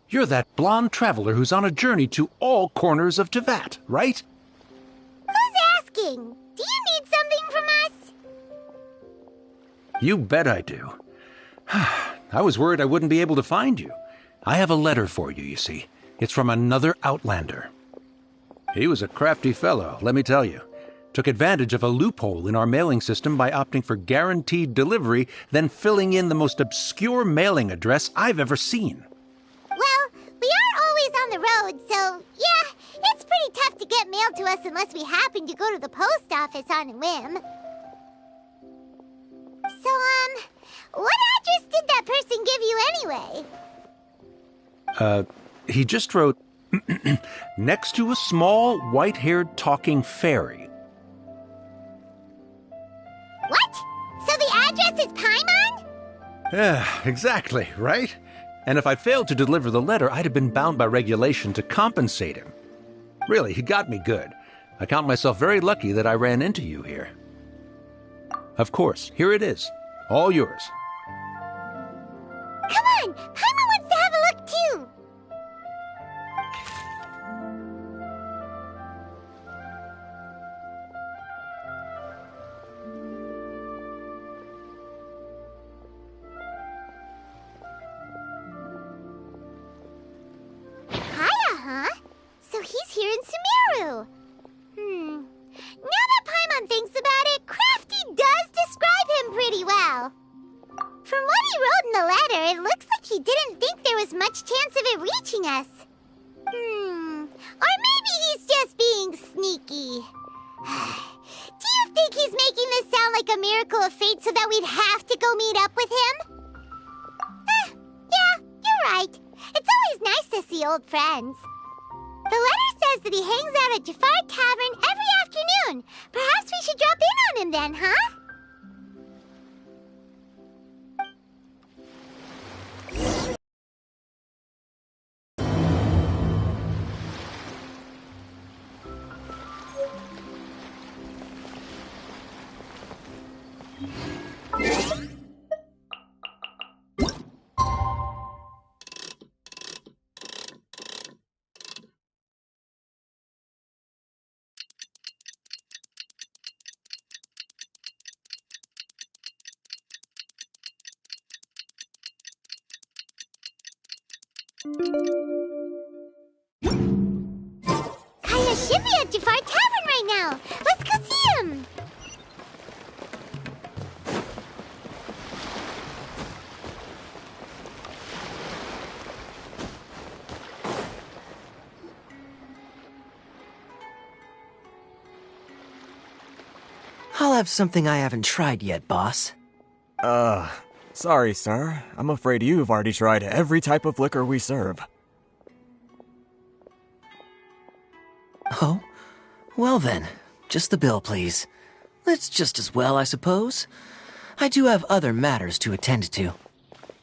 You're that blonde traveler who's on a journey to all corners of Teyvat, right? Who's asking? Do you need something from us? You bet I do. I was worried I wouldn't be able to find you. I have a letter for you, you see. It's from another Outlander. He was a crafty fellow, let me tell you. Took advantage of a loophole in our mailing system by opting for guaranteed delivery, then filling in the most obscure mailing address I've ever seen. Well, we are always on the road, so yeah, it's pretty tough to get mail to us unless we happen to go to the post office on a whim. So, what address did that person give you anyway? He just wrote, next to a small, white-haired talking fairy. What? So the address is Paimon? Yeah, exactly, right? And if I failed to deliver the letter, I'd have been bound by regulation to compensate him. Really, he got me good. I count myself very lucky that I ran into you here. Of course, here it is. All yours. Come on! Paimon wants to have a look too! Kaya, huh? So he's here in Sumeru. Now that Paimon thinks about it, Crafty does describe him pretty well. From what he wrote in the letter, it looks like he didn't think there was much chance of it reaching us. Or maybe he's just being sneaky. Do you think he's making this sound like a miracle of fate so that we'd have to go meet up with him? Yeah, you're right. It's always nice to see old friends. The letter says that he hangs out at Jafar Tavern every afternoon. Perhaps we should drop in on him then, huh? Kaya should be at Jafar Tavern right now. Let's go see him. I'll have something I haven't tried yet, boss. Sorry, sir. I'm afraid you've already tried every type of liquor we serve. Oh? Well then, just the bill, please. It's just as well, I suppose. I do have other matters to attend to.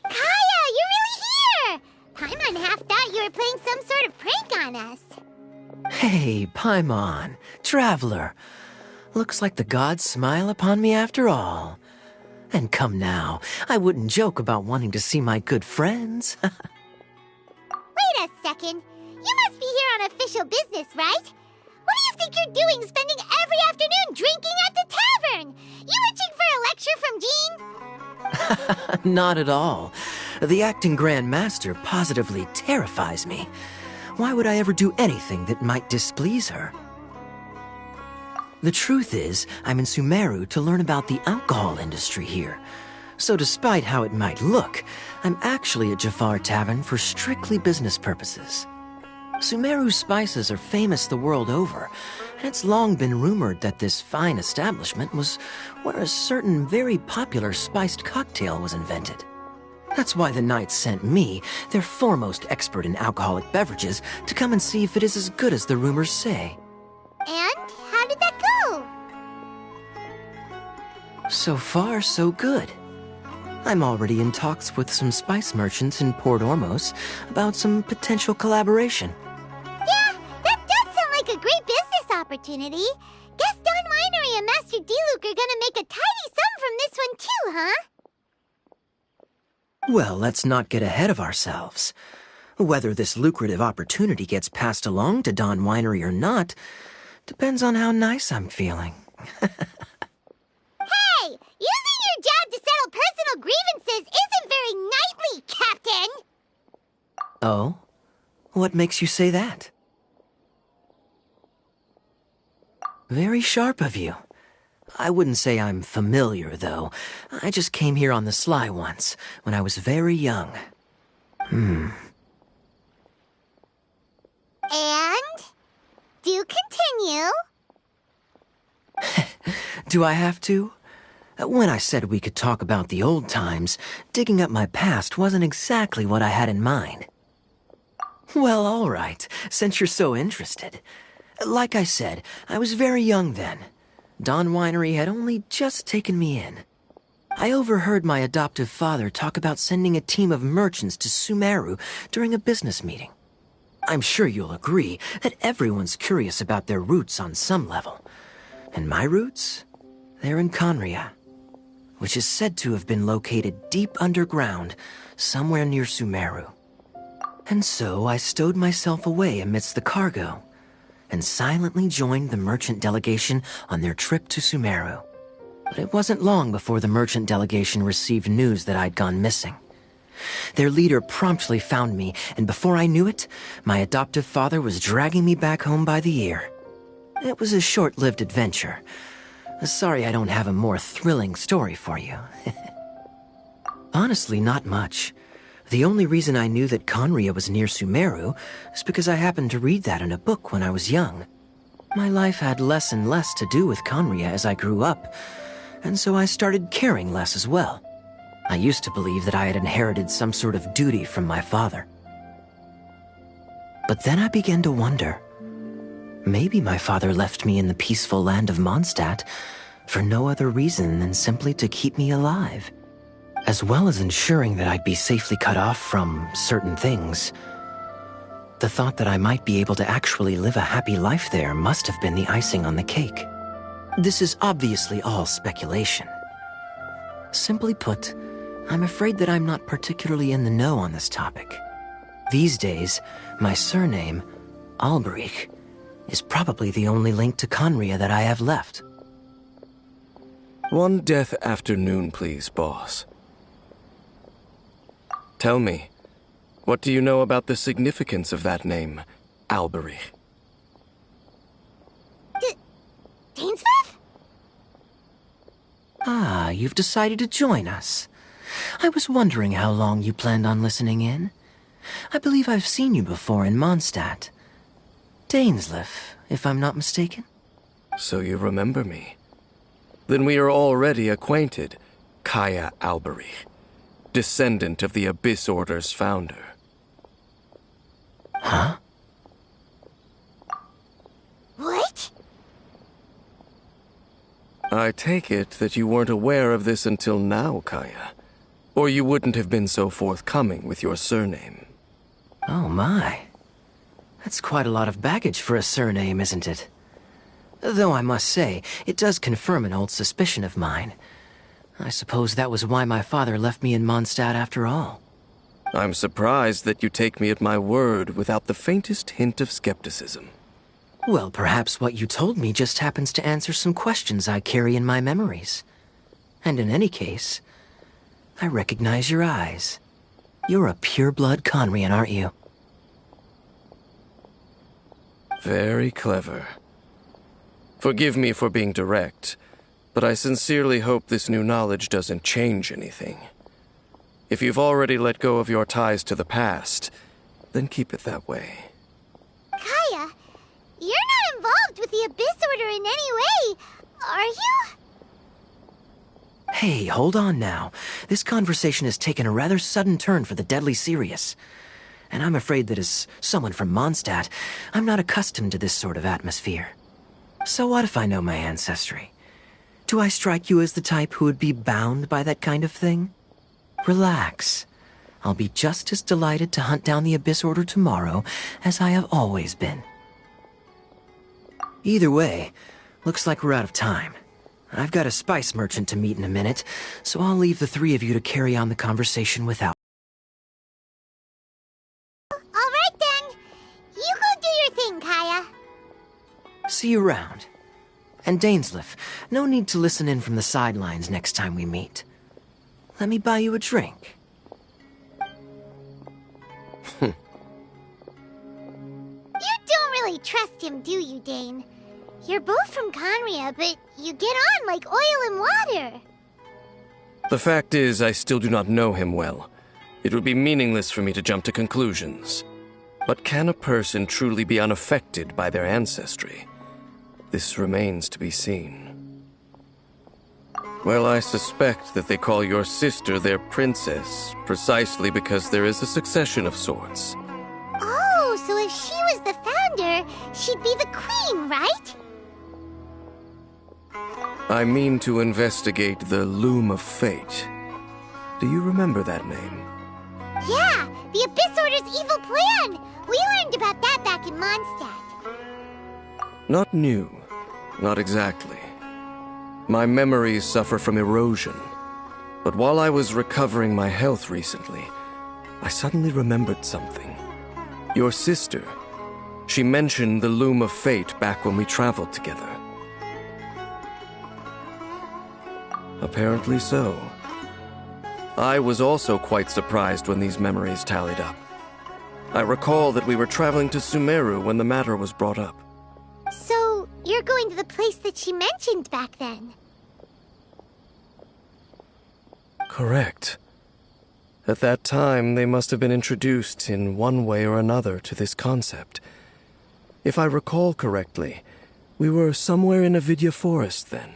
Kaya, you're really here! Paimon half thought you were playing some sort of prank on us. Hey, Paimon, traveler. Looks like the gods smile upon me after all. And come now, I wouldn't joke about wanting to see my good friends. Wait a second. You must be here on official business, right? What do you think you're doing spending every afternoon drinking at the tavern? You itching for a lecture from Jean? Not at all. The acting Grand Master positively terrifies me. Why would I ever do anything that might displease her? The truth is, I'm in Sumeru to learn about the alcohol industry here. So despite how it might look, I'm actually at Jafar Tavern for strictly business purposes. Sumeru's spices are famous the world over, and it's long been rumored that this fine establishment was where a certain very popular spiced cocktail was invented. That's why the Knights sent me, their foremost expert in alcoholic beverages, to come and see if it is as good as the rumors say. And how did that go? So far, so good. I'm already in talks with some spice merchants in Port Ormos about some potential collaboration. Yeah, that does sound like a great business opportunity. Guess Don Winery and Master D-Luke are gonna make a tidy sum from this one too, huh? Well, let's not get ahead of ourselves. Whether this lucrative opportunity gets passed along to Don Winery or not depends on how nice I'm feeling. Hey, using your job to settle personal grievances isn't very knightly, Captain! Oh? What makes you say that? Very sharp of you. I wouldn't say I'm familiar, though. I just came here on the sly once, when I was very young. And? Do continue. Do I have to? When I said we could talk about the old times, digging up my past wasn't exactly what I had in mind. Well, all right, since you're so interested. Like I said, I was very young then. Don Winery had only just taken me in. I overheard my adoptive father talk about sending a team of merchants to Sumeru during a business meeting. I'm sure you'll agree that everyone's curious about their roots on some level. And my roots? They're in Conria, which is said to have been located deep underground, somewhere near Sumeru. And so I stowed myself away amidst the cargo, and silently joined the merchant delegation on their trip to Sumeru. But it wasn't long before the merchant delegation received news that I'd gone missing. Their leader promptly found me, and before I knew it, my adoptive father was dragging me back home by the ear. It was a short-lived adventure. Sorry I don't have a more thrilling story for you. Honestly, not much. The only reason I knew that Conria was near Sumeru is because I happened to read that in a book when I was young. My life had less and less to do with Conria as I grew up, and so I started caring less as well. I used to believe that I had inherited some sort of duty from my father. But then I began to wonder, maybe my father left me in the peaceful land of Mondstadt for no other reason than simply to keep me alive. As well as ensuring that I'd be safely cut off from certain things. The thought that I might be able to actually live a happy life there must have been the icing on the cake. This is obviously all speculation. Simply put, I'm afraid that I'm not particularly in the know on this topic. These days, my surname, Alberich, is probably the only link to Conria that I have left. One death afternoon, please, boss. Tell me, what do you know about the significance of that name, Alberich? Dainsmith? Ah, you've decided to join us. I was wondering how long you planned on listening in. I believe I've seen you before in Mondstadt. Dainsleif, if I'm not mistaken. So you remember me. Then we are already acquainted, Kaya Alberich, descendant of the Abyss Order's founder. Huh? What? I take it that you weren't aware of this until now, Kaya. Or you wouldn't have been so forthcoming with your surname. Oh my. That's quite a lot of baggage for a surname, isn't it? Though I must say, it does confirm an old suspicion of mine. I suppose that was why my father left me in Mondstadt after all. I'm surprised that you take me at my word without the faintest hint of skepticism. Well, perhaps what you told me just happens to answer some questions I carry in my memories. And in any case, I recognize your eyes. You're a pure-blood Conrian, aren't you? Very clever. Forgive me for being direct, but I sincerely hope this new knowledge doesn't change anything. If you've already let go of your ties to the past, then keep it that way. Kaya, you're not involved with the Abyss Order in any way, are you? Hey, hold on now. This conversation has taken a rather sudden turn for the deadly serious. And I'm afraid that as someone from Mondstadt, I'm not accustomed to this sort of atmosphere. So what if I know my ancestry? Do I strike you as the type who would be bound by that kind of thing? Relax. I'll be just as delighted to hunt down the Abyss Order tomorrow as I have always been. Either way, looks like we're out of time. I've got a spice merchant to meet in a minute, so I'll leave the three of you to carry on the conversation without. All right then. You go do your thing, Kaya. See you around. And Dainsleif, no need to listen in from the sidelines next time we meet. Let me buy you a drink. You don't really trust him, do you, Dane? You're both from Conria, but you get on like oil and water. The fact is, I still do not know him well. It would be meaningless for me to jump to conclusions. But can a person truly be unaffected by their ancestry? This remains to be seen. Well, I suspect that they call your sister their princess, precisely because there is a succession of sorts. Oh, so if she was the founder, she'd be the queen, right? I mean to investigate the Loom of Fate. Do you remember that name? Yeah, the Abyss Order's evil plan! We learned about that back in Mondstadt. Not new. Not exactly. My memories suffer from erosion. But while I was recovering my health recently, I suddenly remembered something. Your sister. She mentioned the Loom of Fate back when we traveled together. Apparently so. I was also quite surprised when these memories tallied up. I recall that we were traveling to Sumeru when the matter was brought up. So, you're going to the place that she mentioned back then? Correct. At that time, they must have been introduced in one way or another to this concept. If I recall correctly, we were somewhere in Avidya Forest then.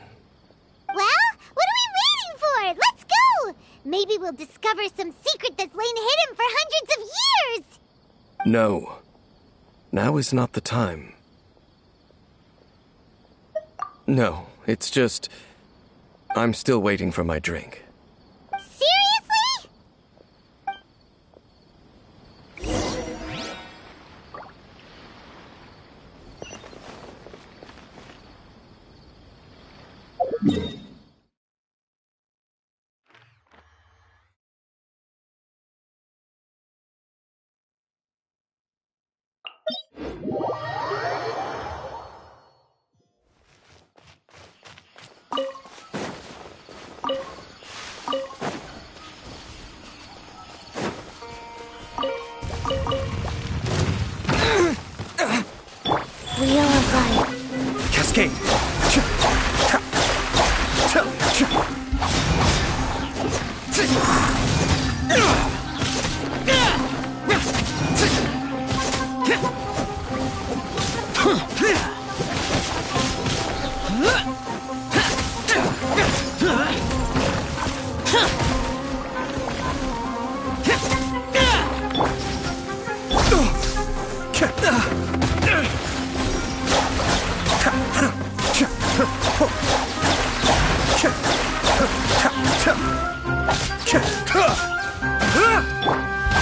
Well, what are we waiting for? Let's go! Maybe we'll discover some secret that's lain hidden for hundreds of years! No. Now is not the time. No, it's just... I'm still waiting for my drink. Seriously? Wheel of Life. Cascade!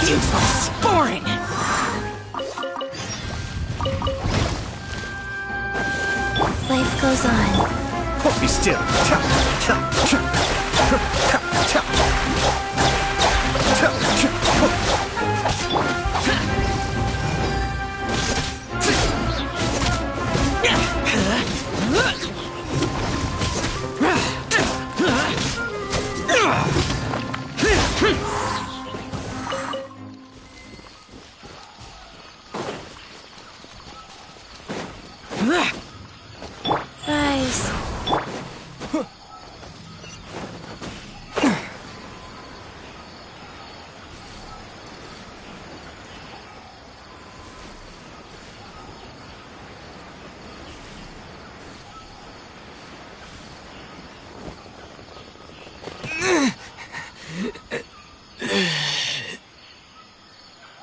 Useless scoring! Life goes on. Hold me still. Rise.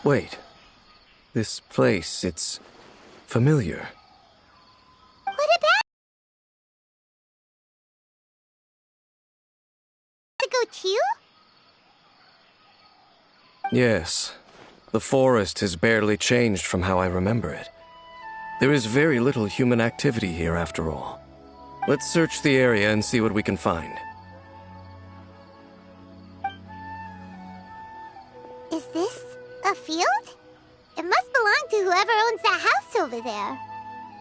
Wait. This place, it's familiar. What about to go too? Yes. The forest has barely changed from how I remember it. There is very little human activity here after all. Let's search the area and see what we can find. Is this a field? It must belong to whoever owns that house over there.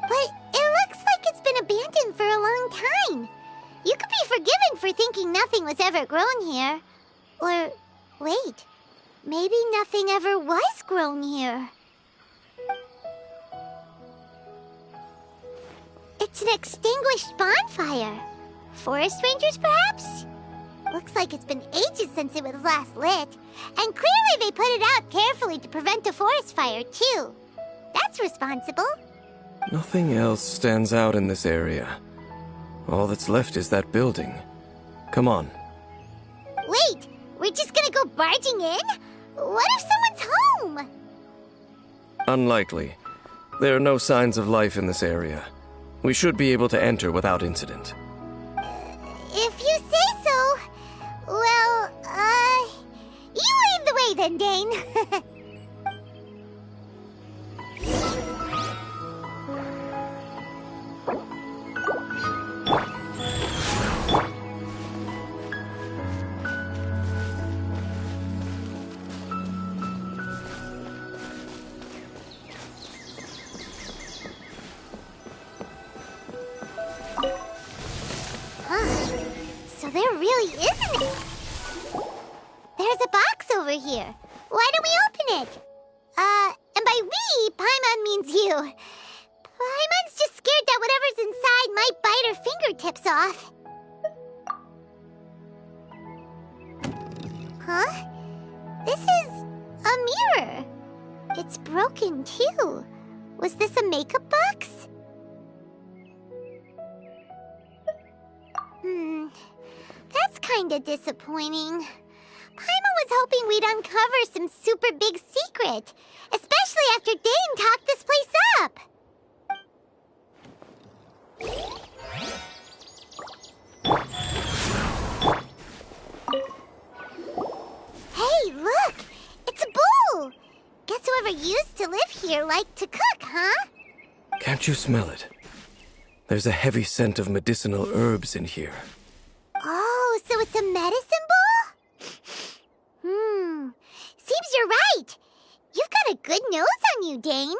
But it looks like it's been abandoned for a long time. You could be forgiven for thinking nothing was ever grown here. Or, wait, maybe nothing ever was grown here. It's an extinguished bonfire. Forest rangers, perhaps? Looks like it's been ages since it was last lit. And clearly they put it out carefully to prevent a forest fire, too. That's responsible. Nothing else stands out in this area. All that's left is that building. Come on. Wait, we're just gonna go barging in? What if someone's home? Unlikely. There are no signs of life in this area. We should be able to enter without incident. If you say so. Well, you lead the way then, Dane. So there really isn't it. There's a box over here. Why don't we open it? And by we, Paimon means you. Paimon's just scared that whatever's inside might bite her fingertips off. Huh? This is a mirror. It's broken, too. Was this a makeup box? That's kinda disappointing. Paimon was hoping we'd uncover some super big secret, especially after Dane talked this place up. Hey, look! It's a bowl! Guess whoever used to live here liked to cook, huh? Can't you smell it? There's a heavy scent of medicinal herbs in here. Oh, so it's a medicine bowl? Seems you're right. You've got a good nose on you, Dane.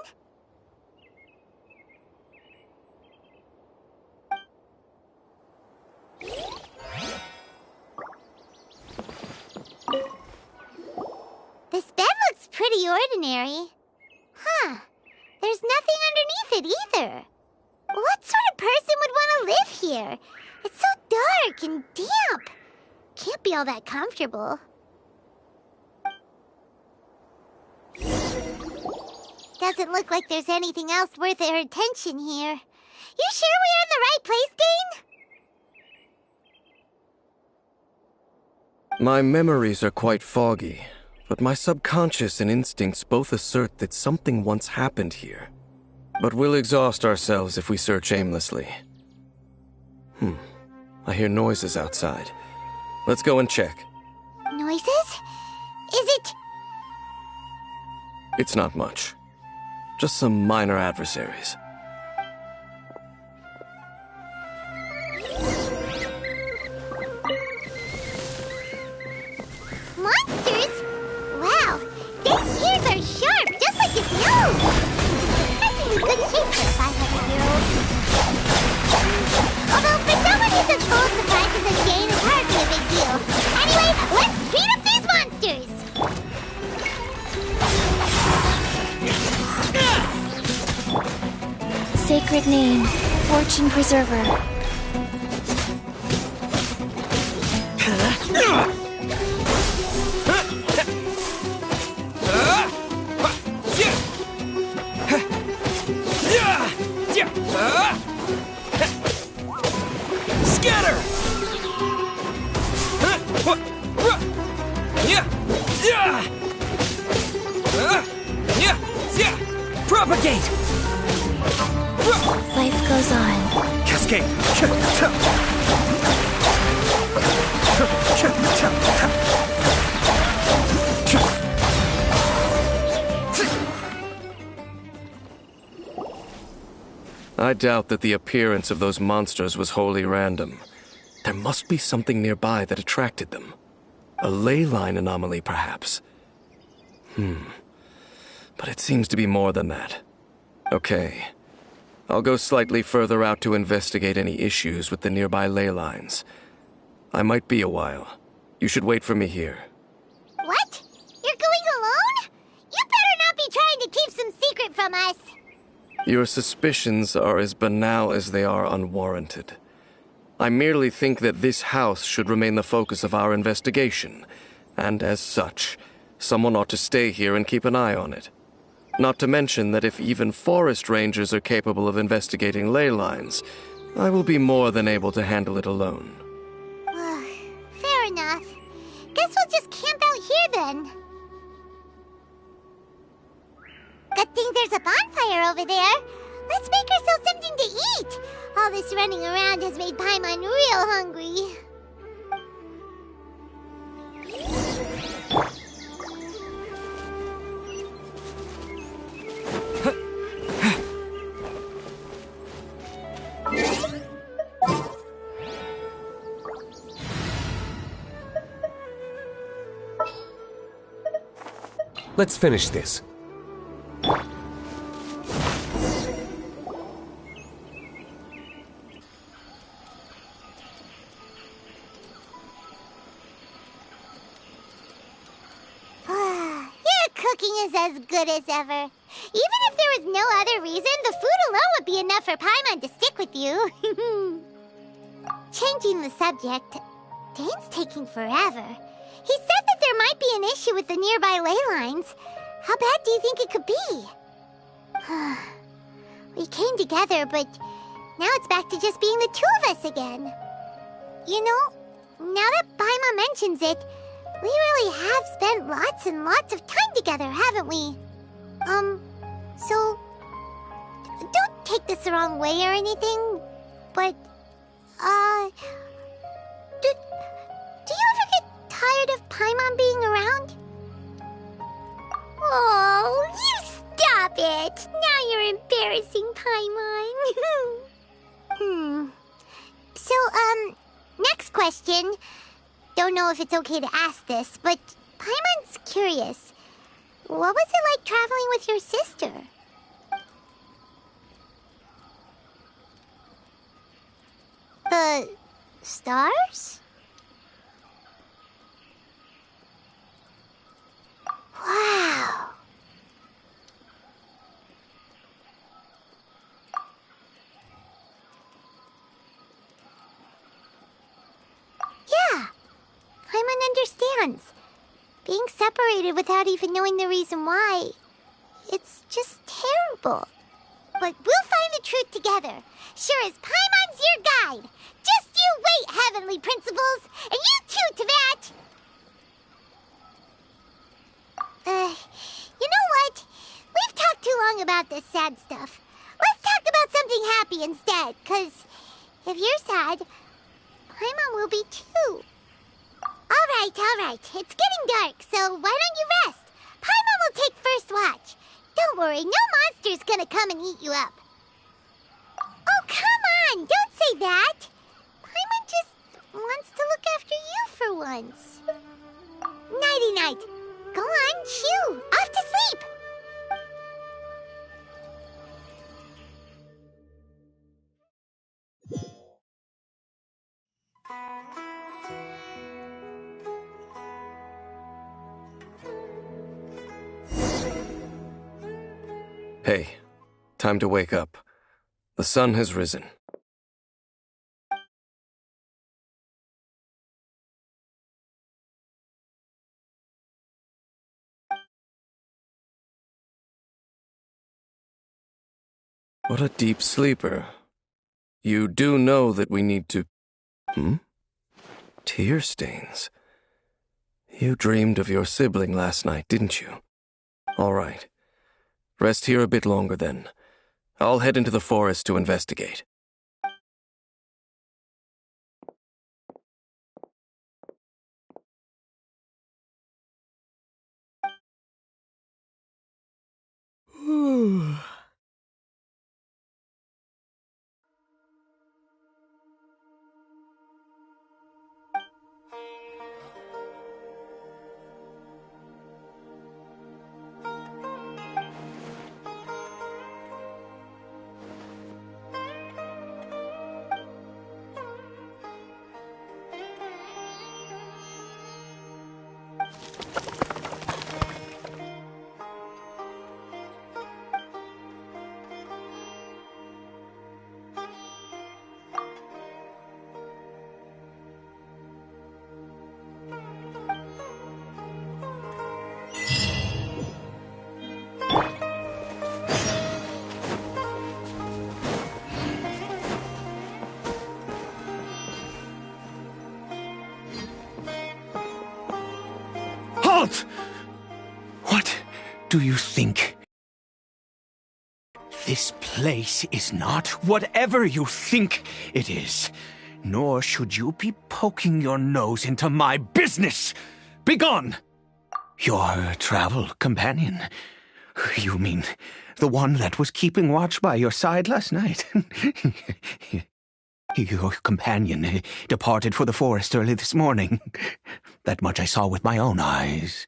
This bed looks pretty ordinary. Huh. There's nothing underneath it either. What sort of person would want to live here? It's so dark and damp. Can't be all that comfortable. Doesn't look like there's anything else worth our attention here. You sure we're in the right place, Dane? My memories are quite foggy, but my subconscious and instincts both assert that something once happened here. But we'll exhaust ourselves if we search aimlessly. I hear noises outside. Let's go and check. Noises? Is it... It's not much. Just some minor adversaries. Monsters? Wow, Dane's ears are sharp, just like his nose. That's in good shape for a 500-year-old. Although for someone who's as full of surprises as Dane, it's hardly a big deal. Anyway, let's beat up these monsters! Sacred name, Fortune Preserver. Scatter! Yeah! Propagate! Life goes on. Cascade! I doubt that the appearance of those monsters was wholly random. There must be something nearby that attracted them. A ley line anomaly, perhaps. But it seems to be more than that. Okay. I'll go slightly further out to investigate any issues with the nearby ley lines. I might be a while. You should wait for me here. What? You're going alone? You better not be trying to keep some secret from us. Your suspicions are as banal as they are unwarranted. I merely think that this house should remain the focus of our investigation, and as such, someone ought to stay here and keep an eye on it. Not to mention that if even forest rangers are capable of investigating ley lines, I will be more than able to handle it alone. Fair enough. Guess we'll just camp out here then. Good thing there's a bonfire over there. Let's make ourselves something to eat. All this running around has made Paimon real hungry. Let's finish this. Is as good as ever. Even if there was no other reason, the food alone would be enough for Paimon to stick with you. Changing the subject, Dane's taking forever. He said that there might be an issue with the nearby ley lines. How bad do you think it could be? We came together, but now it's back to just being the two of us again. You know, now that Paimon mentions it, we really have spent lots and lots of time together, haven't we? So... Don't take this the wrong way or anything, but... Do you ever get tired of Paimon being around? Oh, you stop it! Now you're embarrassing Paimon. So, next question... Don't know if it's okay to ask this, but Paimon's curious. What was it like traveling with your sister? The stars? Wow. Yeah. Paimon understands. Being separated without even knowing the reason why, it's just terrible. But we'll find the truth together. Sure as Paimon's your guide. Just you wait, Heavenly Principles, and you too, Teyvat. You know what? We've talked too long about this sad stuff. Let's talk about something happy instead, 'cause if you're sad, Paimon will be too. All right. It's getting dark, so why don't you rest? Paimon will take first watch. Don't worry, no monster's gonna come and eat you up. Oh, come on! Don't say that! Paimon just wants to look after you for once. Nighty-night. Go on, shoo! Off to sleep! Hey, time to wake up. The sun has risen. What a deep sleeper. You do know that we need to... Tear stains. You dreamed of your sibling last night, didn't you? All right. Rest here a bit longer then. I'll head into the forest to investigate. Halt! What do you think? This place is not whatever you think it is. Nor should you be poking your nose into my business. Begone! Your travel companion. You mean the one that was keeping watch by your side last night? Your companion departed for the forest early this morning. That much I saw with my own eyes.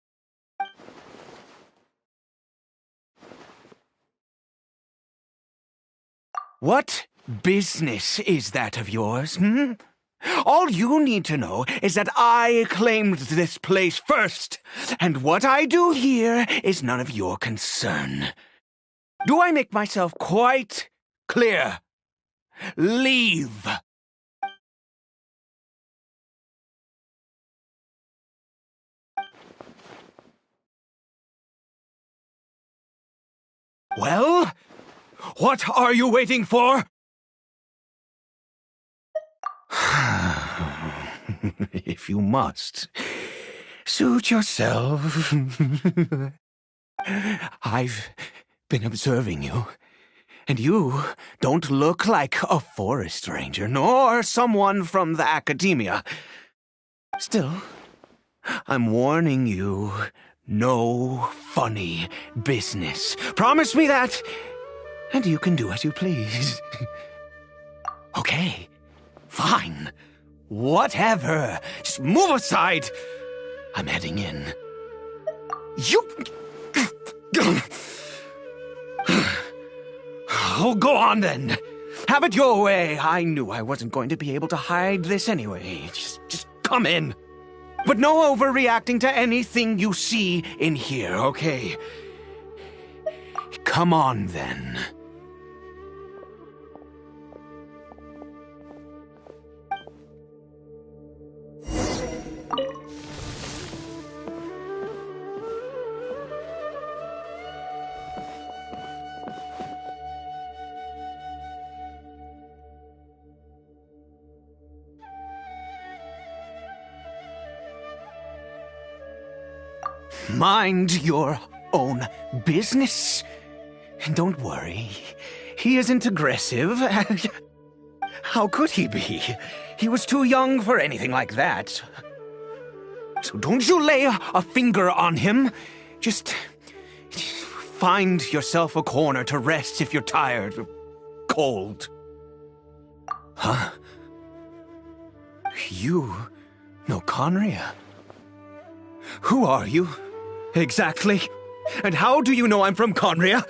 What business is that of yours, hmm? All you need to know is that I claimed this place first, and what I do here is none of your concern. Do I make myself quite clear? Leave! Well, what are you waiting for? If you must, suit yourself. I've been observing you, and you don't look like a forest ranger, nor someone from the academia. Still, I'm warning you, no funny business. Promise me that, and you can do as you please. Okay, fine. Whatever. Just move aside. I'm heading in. You... Oh, go on then. Have it your way. I knew I wasn't going to be able to hide this anyway. Just come in. But no overreacting to anything you see in here, okay? Come on then. Mind your own business. And don't worry, he isn't aggressive. How could he be? He was too young for anything like that. So don't you lay a finger on him. Just find yourself a corner to rest if you're tired or cold. Huh? You know Conria? Who are you? Exactly. And how do you know I'm from Conria?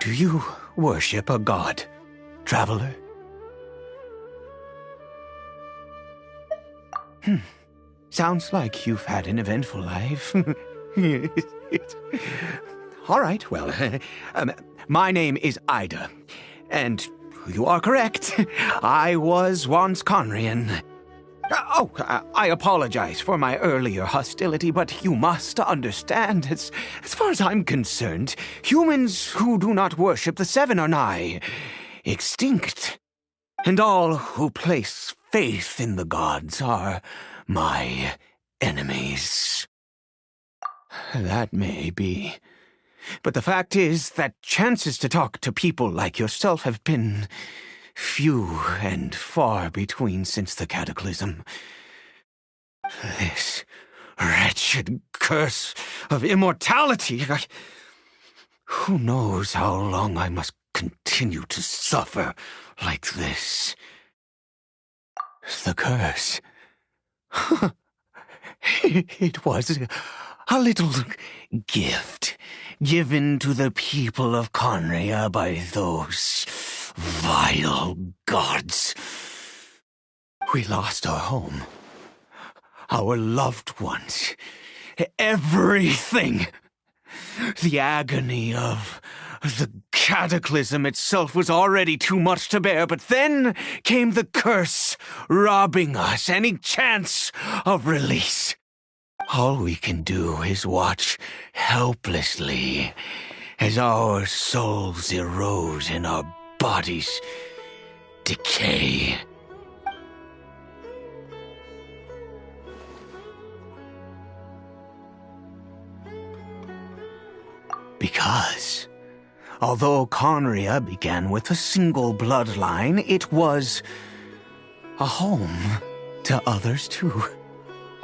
Do you worship a god, traveler? Sounds like you've had an eventful life. All right, well, my name is Ida, and you are correct. I was once Conrian. I apologize for my earlier hostility, but you must understand, as far as I'm concerned, humans who do not worship the Seven are nigh extinct. And all who place faith in the gods are my enemies. That may be. But the fact is that chances to talk to people like yourself have been few and far between since the cataclysm. This wretched curse of immortality. Who knows how long I must continue to suffer like this? The curse. It was a little gift given to the people of Conria by those vile gods. We lost our home, our loved ones, everything. The agony of the cataclysm itself was already too much to bear, but then came the curse, robbing us any chance of release. All we can do is watch helplessly as our souls erode and our bodies decay. Because, although Conria began with a single bloodline, it was a home to others too.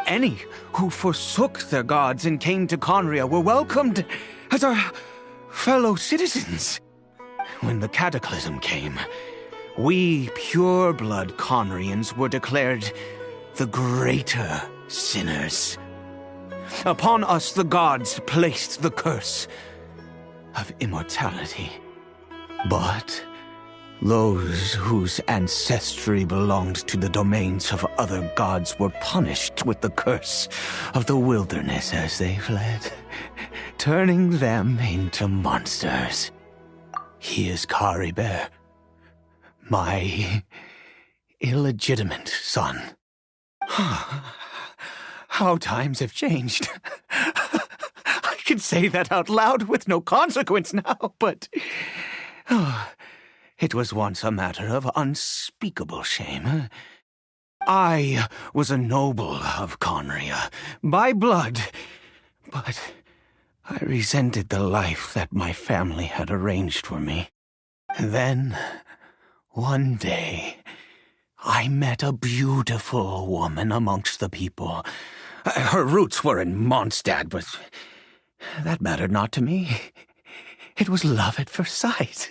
Any who forsook their gods and came to Conria were welcomed as our fellow citizens. When the cataclysm came, we pure-blood Conrians were declared the greater sinners. Upon us the gods placed the curse of immortality. But those whose ancestry belonged to the domains of other gods were punished with the curse of the wilderness as they fled, turning them into monsters. He is Caribert, my illegitimate son. How times have changed. I can say that out loud with no consequence now, but it was once a matter of unspeakable shame. I was a noble of Conria, by blood, but I resented the life that my family had arranged for me. Then, one day, I met a beautiful woman amongst the people. Her roots were in Mondstadt, but that mattered not to me. It was love at first sight.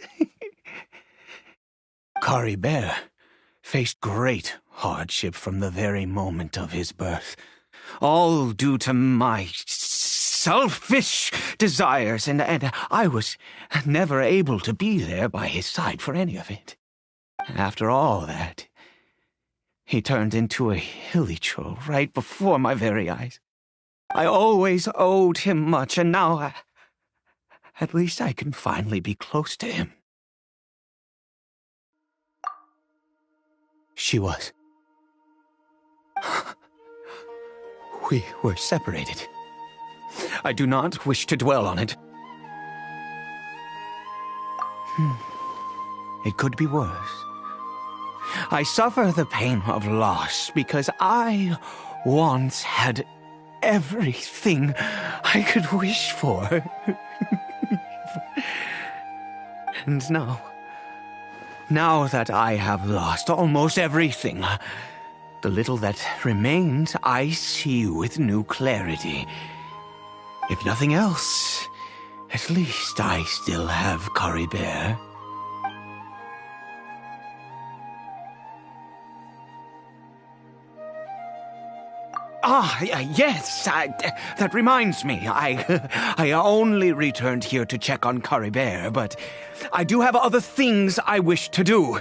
Caribert faced great hardship from the very moment of his birth, all due to my selfish desires, and I was never able to be there by his side for any of it. After all that, he turned into a hilly troll right before my very eyes. I always owed him much, and now at least I can finally be close to him. She was. We were separated. I do not wish to dwell on it. It could be worse. I suffer the pain of loss because I once had everything I could wish for. And now that I have lost almost everything, the little that remains I see with new clarity. If nothing else, at least I still have Caribert. Yes, that reminds me. I only returned here to check on Caribert, but I do have other things I wish to do.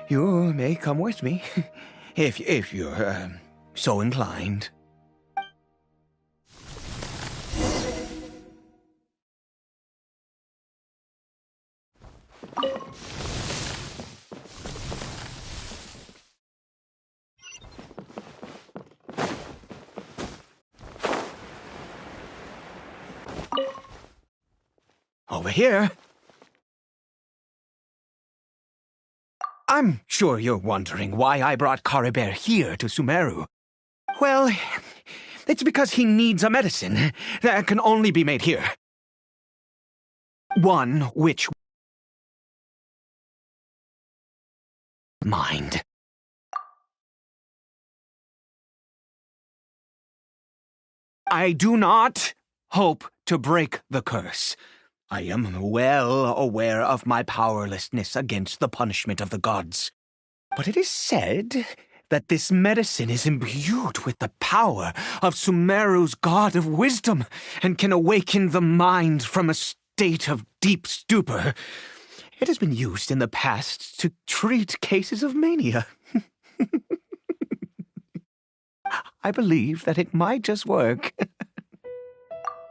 You may come with me, if you're so inclined. Over here. I'm sure you're wondering why I brought Caribert here to Sumeru. Well, it's because he needs a medicine that can only be made here. One which... mind. I do not hope to break the curse. I am well aware of my powerlessness against the punishment of the gods. But it is said that this medicine is imbued with the power of Sumeru's god of wisdom and can awaken the mind from a state of deep stupor. It has been used in the past to treat cases of mania. I believe that it might just work.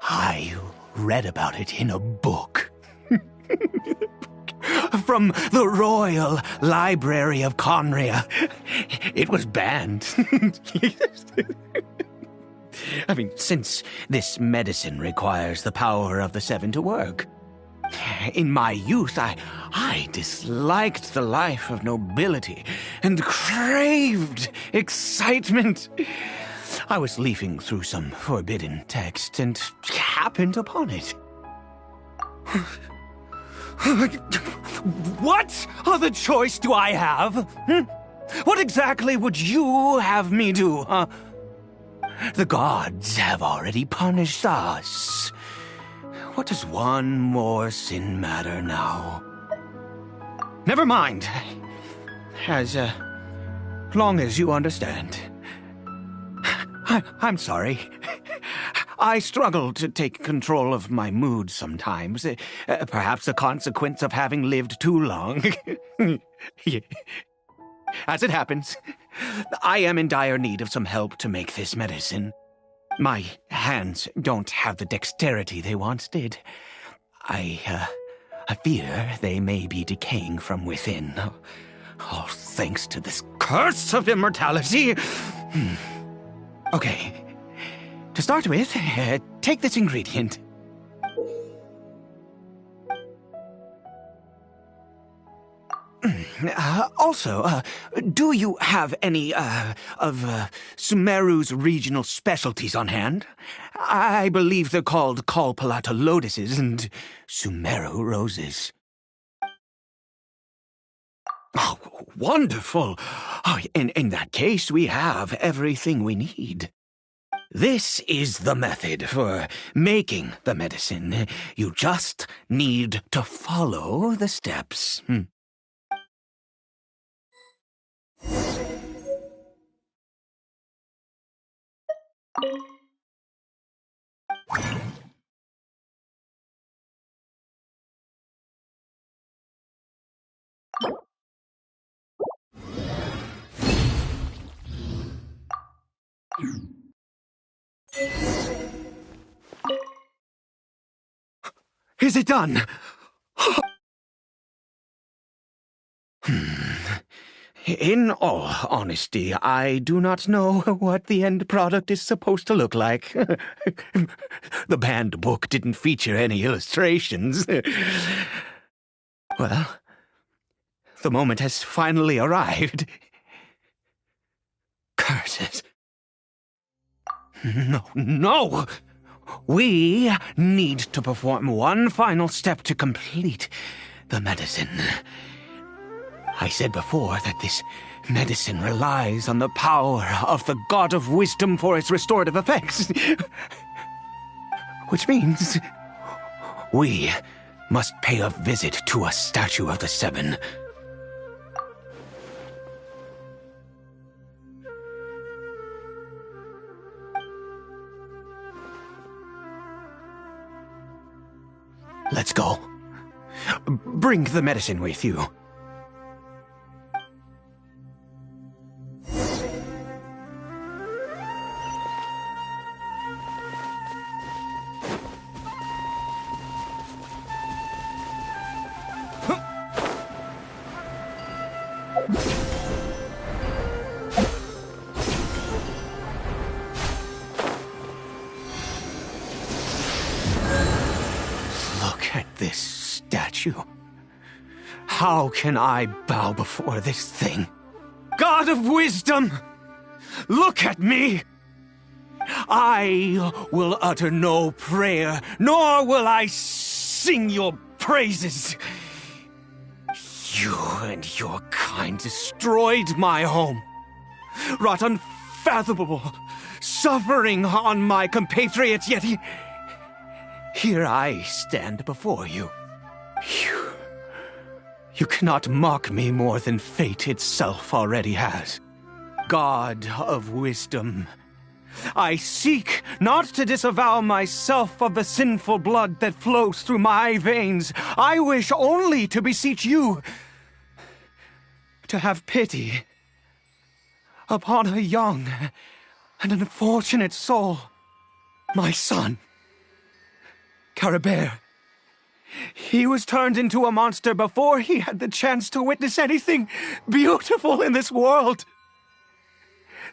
I read about it in a book. From the Royal Library of Conria. It was banned. I mean, since this medicine requires the power of the Seven to work. In my youth, I disliked the life of nobility and craved excitement. I was leafing through some forbidden text and happened upon it. What other choice do I have? What exactly would you have me do, huh? The gods have already punished us. What does one more sin matter now? Never mind. As long as you understand. I'm sorry. I struggle to take control of my mood sometimes. Perhaps a consequence of having lived too long. As it happens, I am in dire need of some help to make this medicine. My hands don't have the dexterity they once did. I fear they may be decaying from within. All thanks to this curse of immortality. Okay. To start with, take this ingredient. Also, do you have any, of Sumeru's regional specialties on hand? I believe they're called Kalpalata lotuses and Sumeru roses. Oh, wonderful! Oh, in that case, we have everything we need. This is the method for making the medicine. You just need to follow the steps. Is it done? In all honesty, I do not know what the end product is supposed to look like. The banned book didn't feature any illustrations. Well, the moment has finally arrived. Curses. No! We need to perform one final step to complete the medicine. I said before that this medicine relies on the power of the God of Wisdom for its restorative effects. Which means we must pay a visit to a statue of the Seven. Let's go. Bring the medicine with you. how can I bow before this thing? God of wisdom, look at me! I will utter no prayer, nor will I sing your praises. You and your kind destroyed my home, wrought unfathomable suffering on my compatriots, yet here I stand before you. You cannot mock me more than fate itself already has. God of wisdom, I seek not to disavow myself of the sinful blood that flows through my veins. I wish only to beseech you to have pity upon a young and unfortunate soul, my son, Caribert. He was turned into a monster before he had the chance to witness anything beautiful in this world.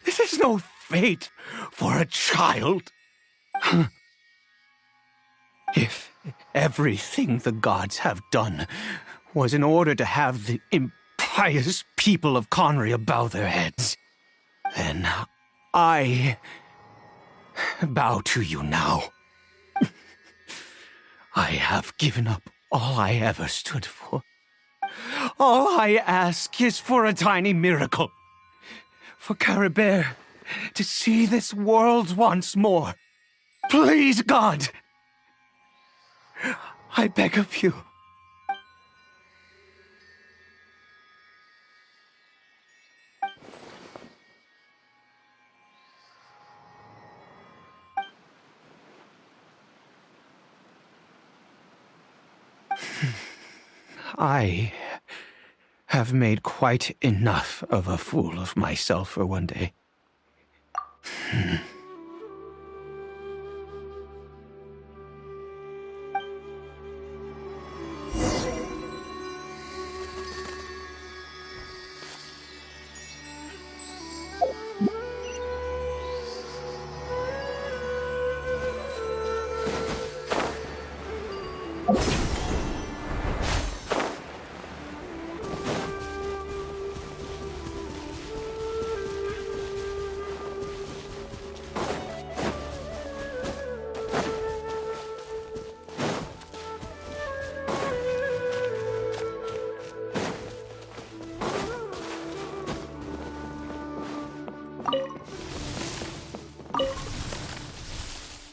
This is no fate for a child. If everything the gods have done was in order to have the impious people of Conria bow their heads, then I bow to you now. I have given up all I ever stood for. All I ask is for a tiny miracle. For Caribert to see this world once more. Please, God! I beg of you. I have made quite enough of a fool of myself for one day.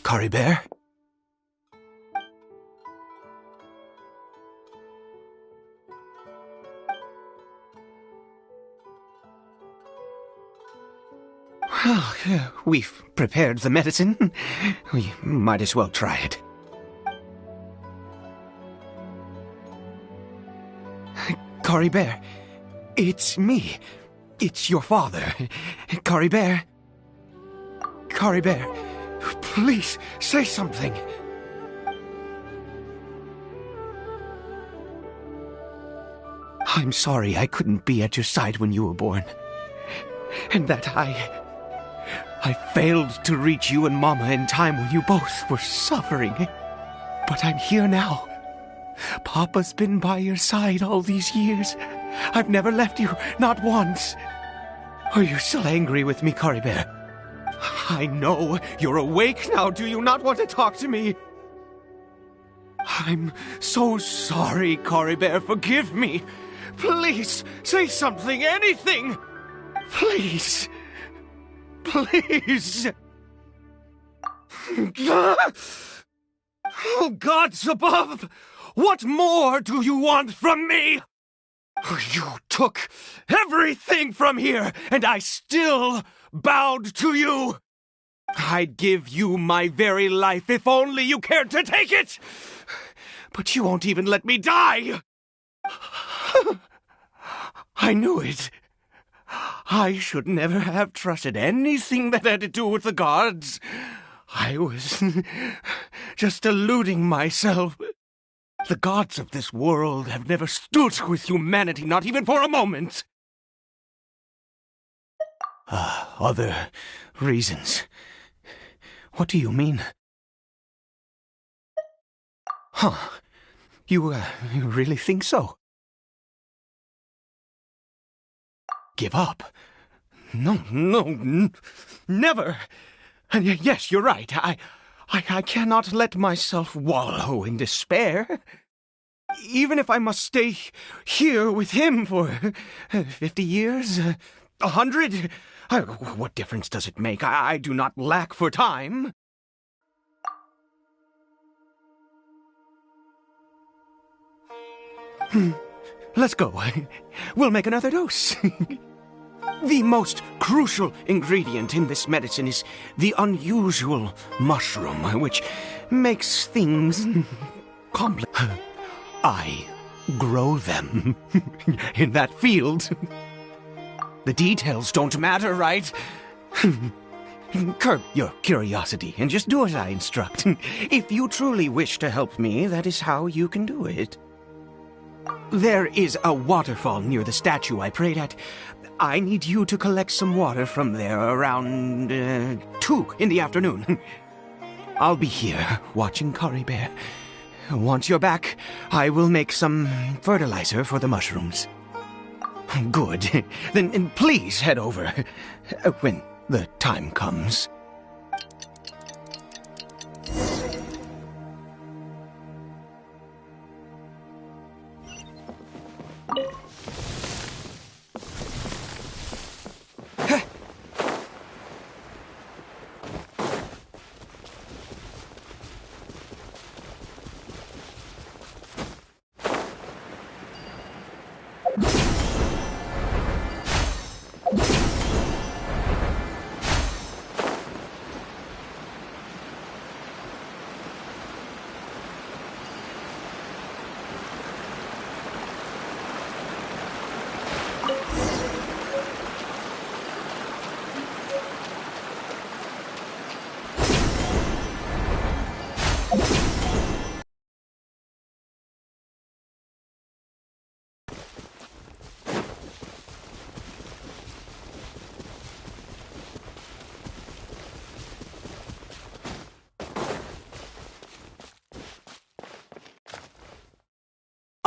Caribert? Well, we've prepared the medicine. We might as well try it. Caribert, it's me. It's your father. Caribert. Caribert, please say something. I'm sorry I couldn't be at your side when you were born. And that I failed to reach you and Mama in time when you both were suffering. But I'm here now. Papa's been by your side all these years. I've never left you, not once. Are you still angry with me, Caribert? I know you're awake now. Do you not want to talk to me? I'm so sorry, Caribert. Forgive me. Please, say something, anything. Please. Please. Oh, gods above! What more do you want from me? You took everything from here, and I still bowed to you. I'd give you my very life if only you cared to take it. But you won't even let me die. I knew it. I should never have trusted anything that had to do with the gods. I was just deluding myself. The gods of this world have never stood with humanity, not even for a moment. Other reasons. What do you mean? Huh. You really think so? give up. No, never. And yes, you're right. I cannot let myself wallow in despair. Even if I must stay here with him for 50 years, 100, what difference does it make? I do not lack for time. Let's go. We'll make another dose. The most crucial ingredient in this medicine is the unusual mushroom, which makes things complicated. I grow them in that field. The details don't matter, right? Curb your curiosity and just do as I instruct. If you truly wish to help me, that is how you can do it. There is a waterfall near the statue I prayed at. I need you to collect some water from there around 2 in the afternoon. I'll be here watching Curry Bear. Once you're back, I will make some fertilizer for the mushrooms. Good. Then please head over when the time comes.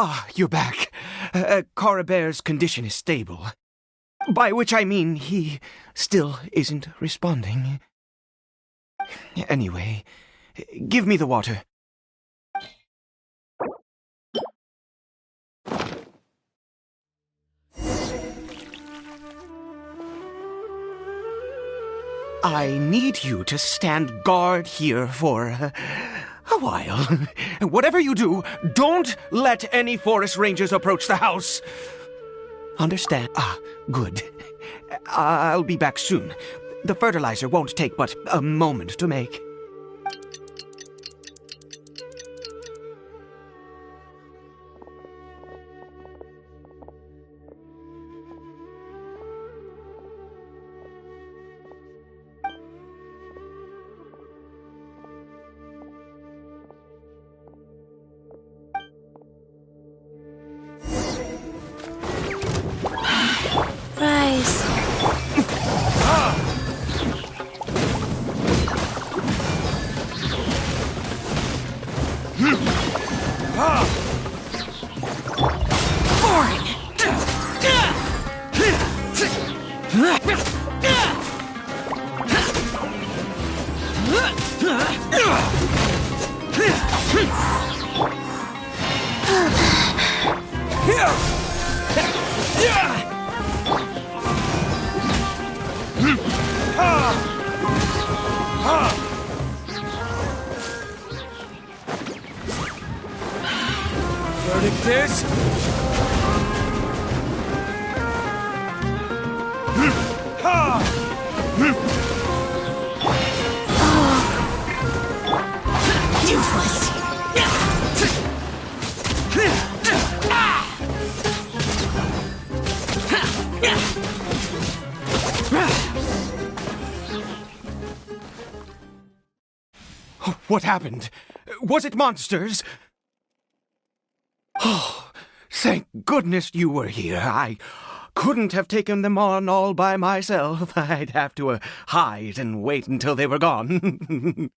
Ah, you're back. Coribear's condition is stable. By which I mean he still isn't responding. Anyway, give me the water. I need you to stand guard here for a while. Whatever you do, don't let any forest rangers approach the house. Understand? Ah, good. I'll be back soon. The fertilizer won't take but a moment to make. Rise. Verdict is... Useless. What happened? Was it monsters? Oh, thank goodness you were here. I couldn't have taken them on all by myself. I'd have to hide and wait until they were gone.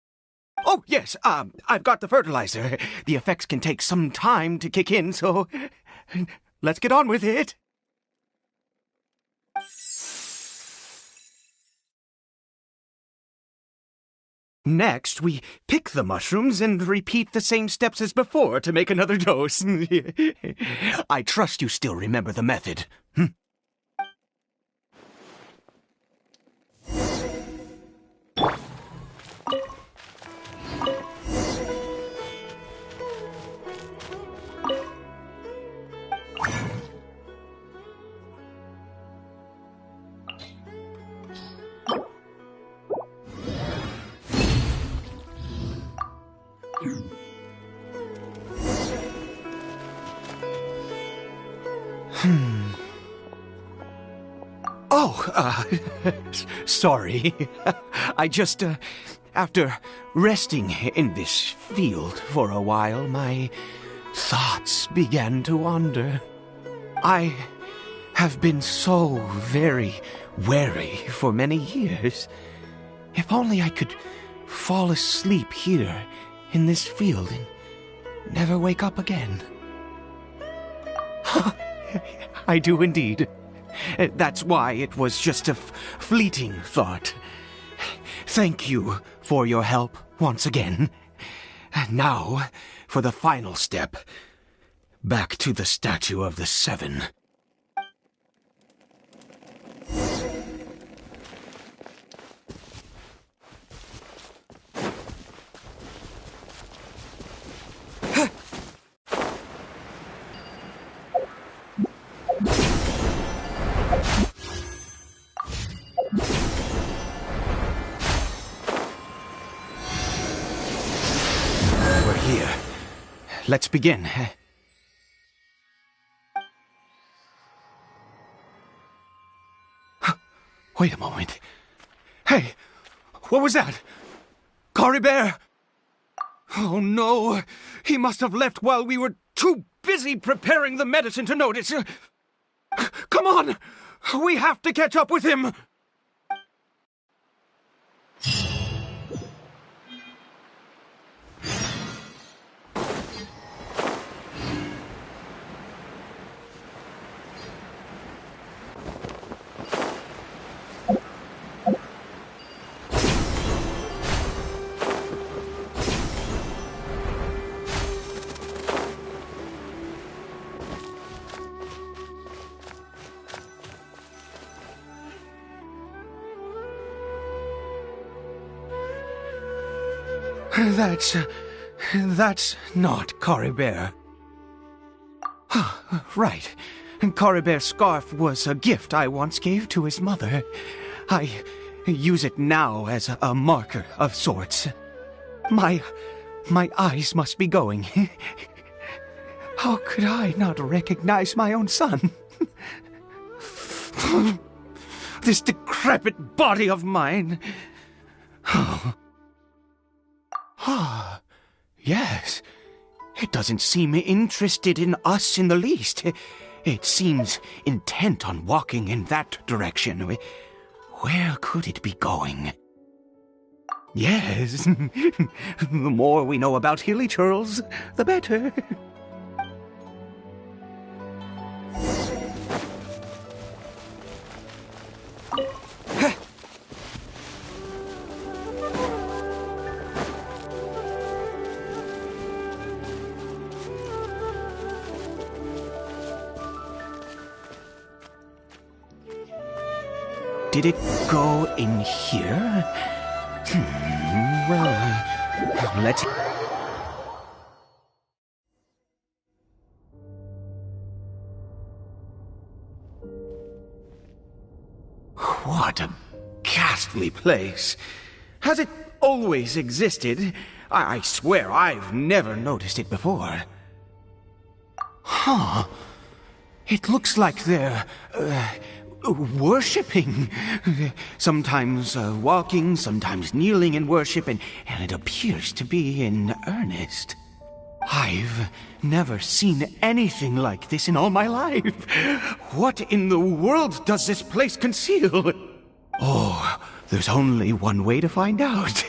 Oh, yes, I've got the fertilizer. The effects can take some time to kick in, so let's get on with it. Next, we pick the mushrooms and repeat the same steps as before to make another dose. I trust you still remember the method. Oh, sorry. I just, after resting in this field for a while, my thoughts began to wander. I have been so very wary for many years. If only I could fall asleep here in this field and never wake up again. I do indeed. That's why it was just a fleeting thought. Thank you for your help once again. And now, for the final step. Back to the Statue of the Seven. Here. Let's begin. Wait a moment. Hey, what was that? Cory Bear? Oh no, he must have left while we were too busy preparing the medicine to notice. Come on, we have to catch up with him. That's not Cory Bear. Right. Cory Bear's scarf was a gift I once gave to his mother. I use it now as a marker of sorts. My eyes must be going. How could I not recognize my own son? This decrepit body of mine. Yes. It doesn't seem interested in us in the least. It seems intent on walking in that direction. Where could it be going? Yes. The more we know about Hilly Churls, the better. Did it go in here? Well, let's... What a ghastly place. Has it always existed? I swear I've never noticed it before. Huh. It looks like they're, worshipping. Sometimes walking, sometimes kneeling in worship, and it appears to be in earnest. I've never seen anything like this in all my life. What in the world does this place conceal? Oh, there's only one way to find out.